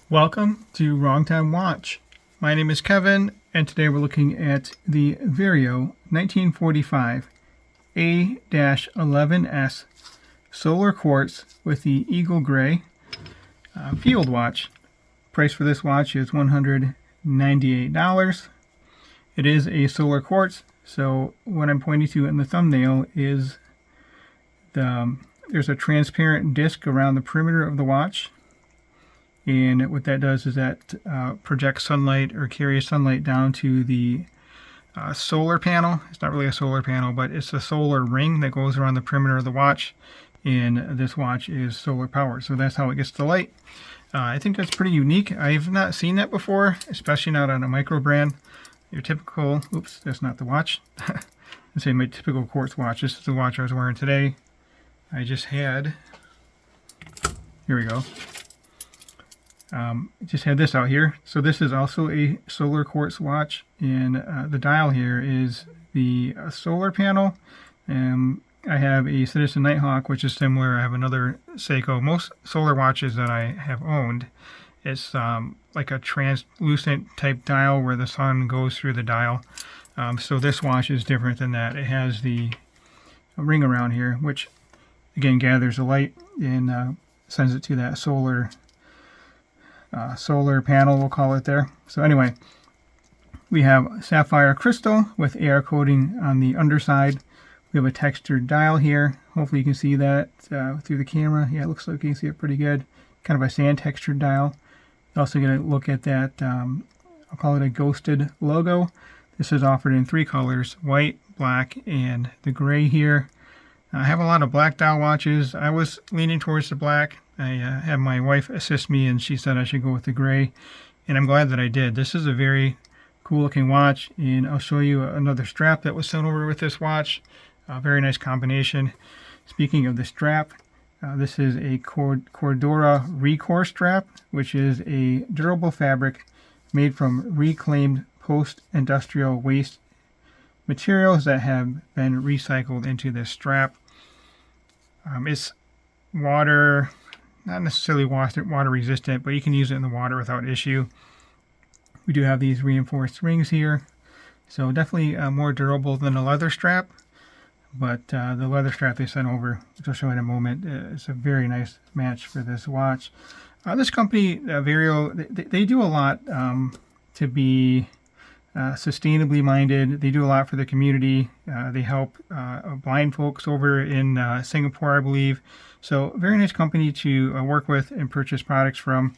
Welcome to Wrong Time Watch. My name is Kevin, and today we're looking at the Vario 1945 A-11S Solar Quartz with the Eagle Gray field watch. Price for this watch is $198. It is a solar quartz, so what I'm pointing to in the thumbnail is there's a transparent disc around the perimeter of the watch. And what that does is that projects sunlight or carries sunlight down to the solar panel. It's not really a solar panel, but it's a solar ring that goes around the perimeter of the watch. And this watch is solar powered, so that's how it gets the light. I think that's pretty unique. I've not seen that before, especially not on a micro brand. Your typical, oops, that's not the watch. Let's say my typical quartz watch. This is the watch I was wearing today. I just had, here we go. Just had this out here. So this is also a solar quartz watch, and the dial here is the solar panel. I have a Citizen Nighthawk, which is similar. I have another Seiko. Most solar watches that I have owned, it's like a translucent type dial where the sun goes through the dial. So this watch is different than that. It has the ring around here, which again gathers the light and sends it to that solar panel, we'll call it there. So anyway, we have sapphire crystal with AR coating on the underside. We have a textured dial here. Hopefully you can see that through the camera. Yeah, it looks like you can see it pretty good. Kind of a sand textured dial. You also get a look at that, I'll call it a ghosted logo. This is offered in 3 colors, white, black, and the gray here. I have a lot of black dial watches. I was leaning towards the black. I had my wife assist me, and she said I should go with the gray, and I'm glad that I did. This is a very cool looking watch, and I'll show you another strap that was sent over with this watch. Very nice combination. Speaking of the strap, this is a Cordura Recore strap, which is a durable fabric made from reclaimed post-industrial waste materials that have been recycled into this strap. It's water, not necessarily water resistant, but you can use it in the water without issue. We do have these reinforced rings here, so definitely more durable than a leather strap. But the leather strap they sent over, which I'll show in a moment, is a very nice match for this watch. This company, Vario, they do a lot to be sustainably minded. They do a lot for the community. They help blind folks over in Singapore, I believe. So very nice company to work with and purchase products from.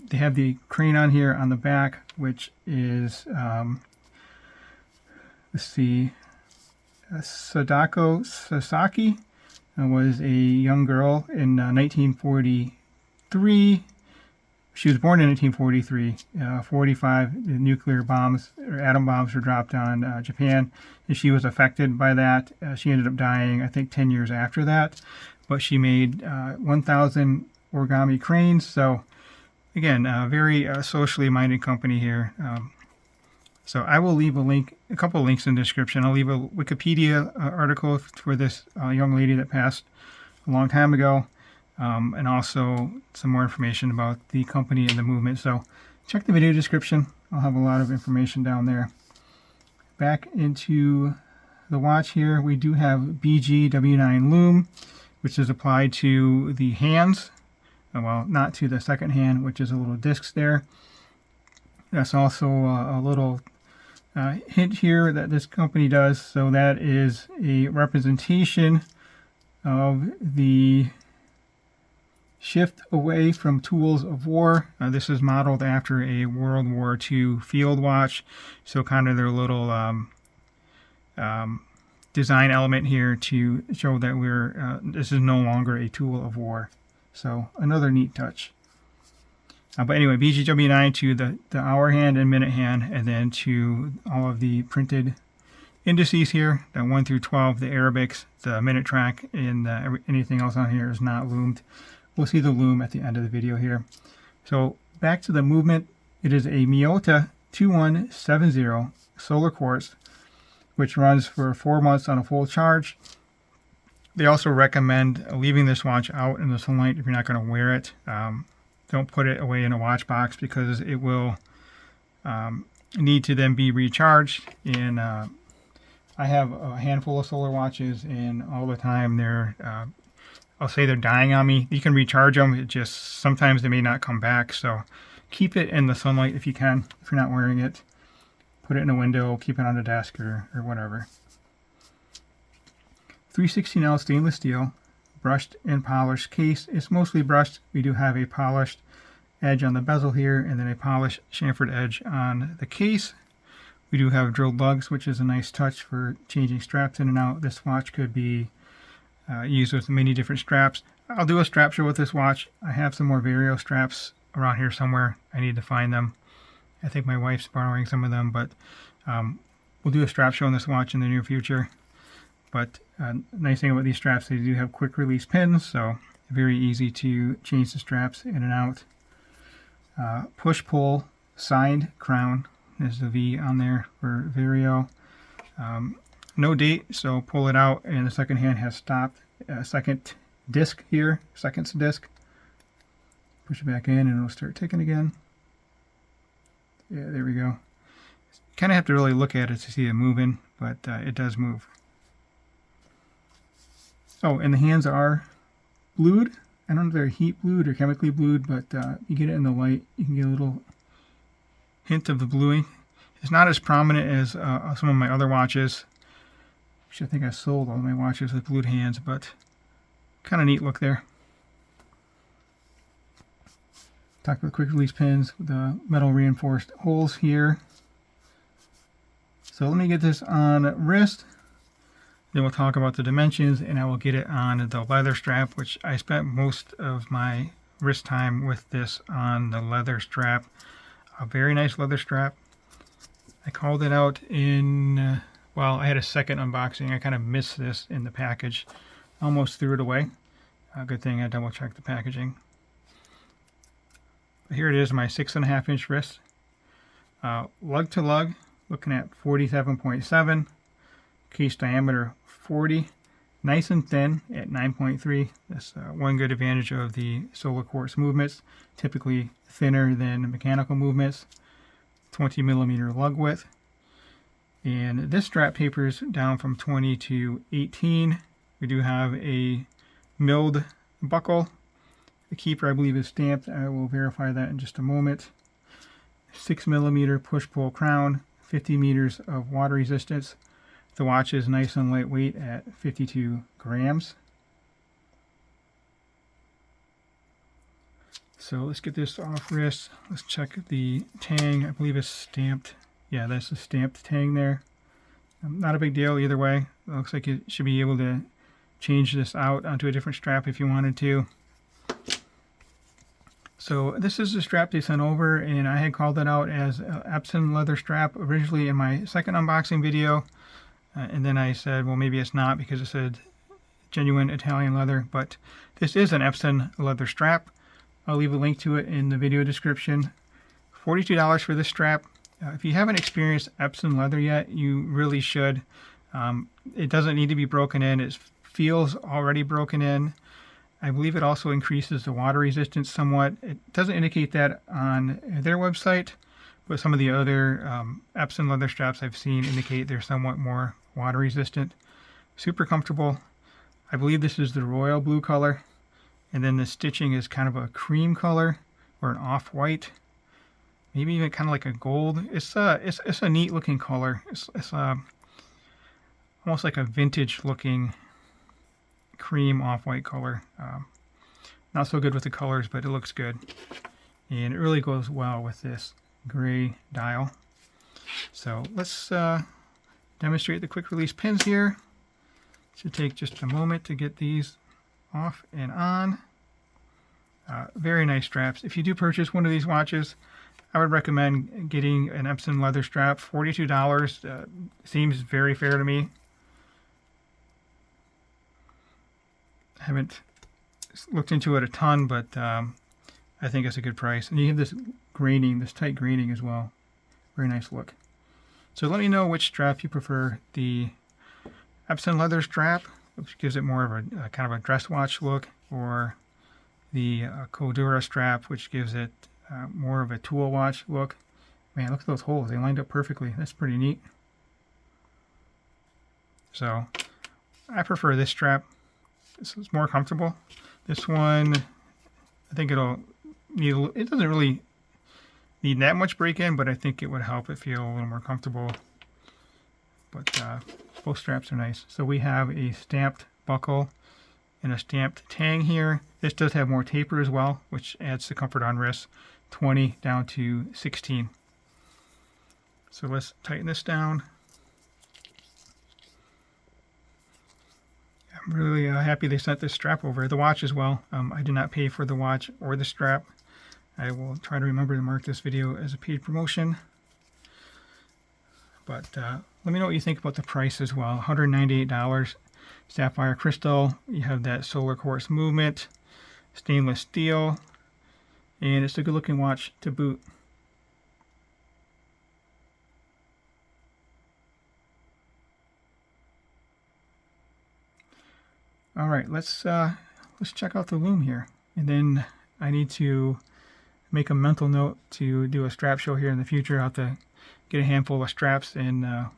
They have the crane on here on the back, which is, let's see, Sadako Sasaki was a young girl in 1943. She was born in 1943. 45 nuclear bombs or atom bombs were dropped on Japan, and she was affected by that. She ended up dying, I think, 10 years after that. But she made 1,000 origami cranes. So again, a very socially minded company here. So I will leave a couple of links in the description. I'll leave a Wikipedia article for this young lady that passed a long time ago, and also some more information about the company and the movement. So check the video description. I'll have a lot of information down there. Back into the watch here, we do have WWII Lume, which is applied to the hands. Well, not to the second hand, which is a little discs there. That's also a little hint here that this company does. So that is a representation of the shift away from tools of war. This is modeled after a World War II field watch. So kind of their little design element here to show that this is no longer a tool of war. So another neat touch. But anyway, WWII to the hour hand and minute hand, and then to all of the printed indices here, the 1 through 12, the Arabics, the minute track, and anything else on here is not loomed. We'll see the loom at the end of the video here. So back to the movement, it is a Miyota 2170 solar quartz, which runs for 4 months on a full charge. They also recommend leaving this watch out in the sunlight if you're not going to wear it. don't put it away in a watch box because it will need to then be recharged. And I have a handful of solar watches, and all the time they're I'll say they're dying on me. You can recharge them, it just sometimes they may not come back. So keep it in the sunlight if you can, if you're not wearing it. Put it in a window, keep it on the desk or whatever. 316L stainless steel, brushed and polished case. It's mostly brushed. We do have a polished edge on the bezel here, and then a polished chamfered edge on the case. We do have drilled lugs, which is a nice touch for changing straps in and out. This watch could be used with many different straps. I'll do a strap show with this watch. I have some more Vario straps around here somewhere. I need to find them. I think my wife's borrowing some of them, but we'll do a strap show on this watch in the near future. But nice thing about these straps, they do have quick release pins, so very easy to change the straps in and out. Push-pull signed crown. There's the V on there for Vario. No date, so pull it out, and the second hand has stopped. Second disc here, seconds disc. Push it back in, and it'll start ticking again. Yeah, there we go. Kind of have to really look at it to see it moving, but it does move. Oh, and the hands are blued. I don't know if they're heat blued or chemically blued, but you get it in the light, you can get a little hint of the bluing. It's not as prominent as some of my other watches, which I think I sold all my watches with blued hands, but kind of neat look there. Talk about quick release pins with the metal reinforced holes here. So let me get this on wrist. Then we'll talk about the dimensions, and I will get it on the leather strap, which I spent most of my wrist time with this on the leather strap. A very nice leather strap. I called it out in, well, I had a second unboxing. I kind of missed this in the package. Almost threw it away. Good thing I double checked the packaging. But here it is, my 6.5 inch wrist. Lug to lug, looking at 47.7. Case diameter 40, nice and thin at 9.3. That's one good advantage of the solar quartz movements, typically thinner than mechanical movements. 20 millimeter lug width, and this strap tapers down from 20 to 18. We do have a milled buckle. The keeper, I believe, is stamped. I will verify that in just a moment. 6 millimeter push-pull crown, 50 meters of water resistance. The watch is nice and lightweight at 52 grams. So let's get this off wrist. Let's check the tang. I believe it's stamped. Yeah, that's a stamped tang there. Not a big deal either way. It looks like you should be able to change this out onto a different strap if you wanted to. So this is the strap they sent over, and I had called it out as Epson leather strap originally in my second unboxing video. And then I said, well, maybe it's not because it said genuine Italian leather, but this is an Epson leather strap. I'll leave a link to it in the video description. $42 for this strap. If you haven't experienced Epson leather yet, you really should. It doesn't need to be broken in. It feels already broken in. I believe it also increases the water resistance somewhat. It doesn't indicate that on their website, but some of the other Epson leather straps I've seen indicate they're somewhat more water resistant. Super comfortable. I believe this is the royal blue color, and then the stitching is kind of a cream color or an off-white, maybe even kind of like a gold. It's a neat looking color. It's almost like a vintage looking cream off-white color. Not so good with the colors, but it looks good, and it really goes well with this gray dial. So let's demonstrate the quick release pins here. Should take just a moment to get these off and on. Very nice straps. If you do purchase one of these watches, I would recommend getting an Epson leather strap. $42 seems very fair to me. I haven't looked into it a ton, but I think it's a good price. And you have this graining, this tight graining as well. Very nice look. So let me know which strap you prefer. The Epson leather strap, which gives it more of a kind of a dress watch look, or the Cordura strap, which gives it more of a tool watch look. Man, look at those holes. They lined up perfectly. That's pretty neat. So I prefer this strap. This is more comfortable. This one, I think it'll need, it doesn't really need that much break-in, but I think it would help it feel a little more comfortable. But both straps are nice. So we have a stamped buckle and a stamped tang here. This does have more taper as well, which adds to comfort on wrist, 20 down to 16. So let's tighten this down. I'm really happy they sent this strap over. The watch as well. I did not pay for the watch or the strap. I will try to remember to mark this video as a paid promotion. But let me know what you think about the price as well. $198. Sapphire crystal. You have that solar quartz movement. Stainless steel. And it's a good looking watch to boot. All right, let's check out the Lume here, and then I need to make a mental note to do a strap show here in the future. I'll have to get a handful of straps, and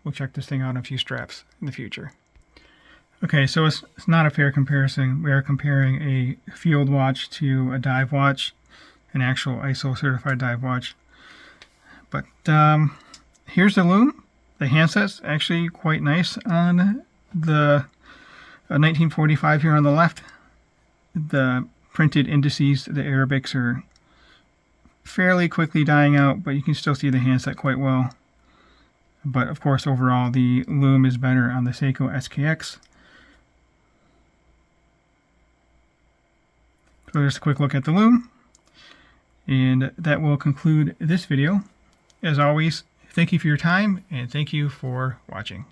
we'll check this thing out in a few straps in the future. Okay, so it's not a fair comparison. We are comparing a field watch to a dive watch, an actual ISO certified dive watch. But here's the Lume. The handset's actually quite nice on the 1945 here on the left. The printed indices, the Arabics, are fairly quickly dying out, but you can still see the handset quite well. But of course, overall, the Lume is better on the Seiko SKX. So just a quick look at the Lume. And that will conclude this video. As always, thank you for your time, and thank you for watching.